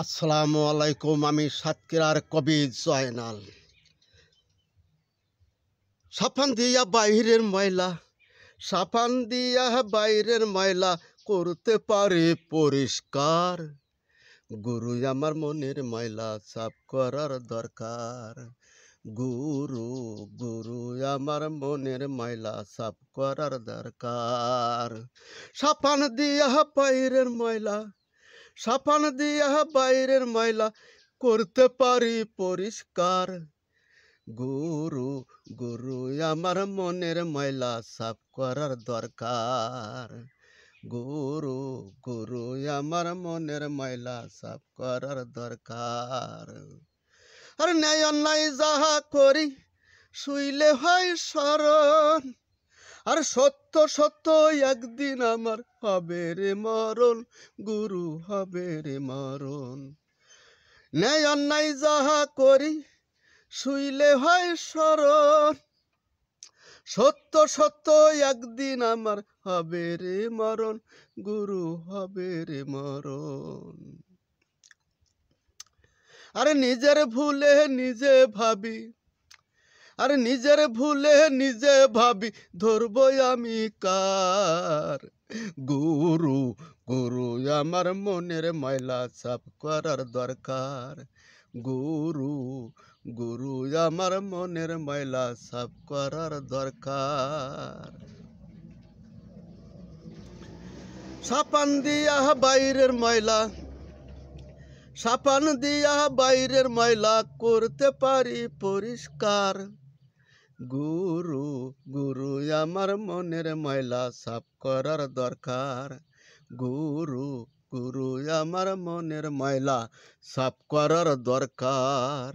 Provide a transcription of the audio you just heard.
আসসালামু আলাইকুম। আমি সাতক্ষীরার কবি জয়নাল। সাফান দিয়া বাইরের ময়লা, সাফান দিয়া বাইরের ময়লা করতে পারে পরিষ্কার। গুরু আমার মনের ময়লা সাফ করার দরকার। গুরু গুরু আমার মনের ময়লা সাফ করার দরকার। সাফান দিয়া বাইরের ময়লা, সাফান দিয়া বাইরের ময়লা করতে পারি পরিষ্কার। গুরু গুরু আমার মনের ময়লা সাফ করার দরকার। গুরু গুরু আমার মনের ময়লা সাফ করার দরকার। আর ন্যায় অন্যায় যাহা করি শুইলে হয় স্মরণ, আর সত্য সত্য একদিন আমার হবে রে মরণ। গুরু হবে রে মরণ। ন্যায় অন্যায় যাহা করি শুইলে হয় স্মরণ, সত্য সত্য একদিন আমার হবে রে মরণ। গুরু হবে রে মরণ। আরে নিজের ভুলে নিজে ভাবি, আরে নিজের ভুলে নিজে ভাবি ধরবো আমি কার। গুরু গুরু আমার মনের ময়লা সাফ করার দরকার। গুরু গুরু আমার মনের ময়লা সাফ করার দরকার। সাপান দিয়া বাইরের ময়লা, সাপান দিয়া বাইরের ময়লা করতে পারি পরিষ্কার। গুরু গুরু আমার মনের ময়লা সাফ করার দরকার। গুরু গুরু আমার মনের ময়লা সাফ করার দরকার।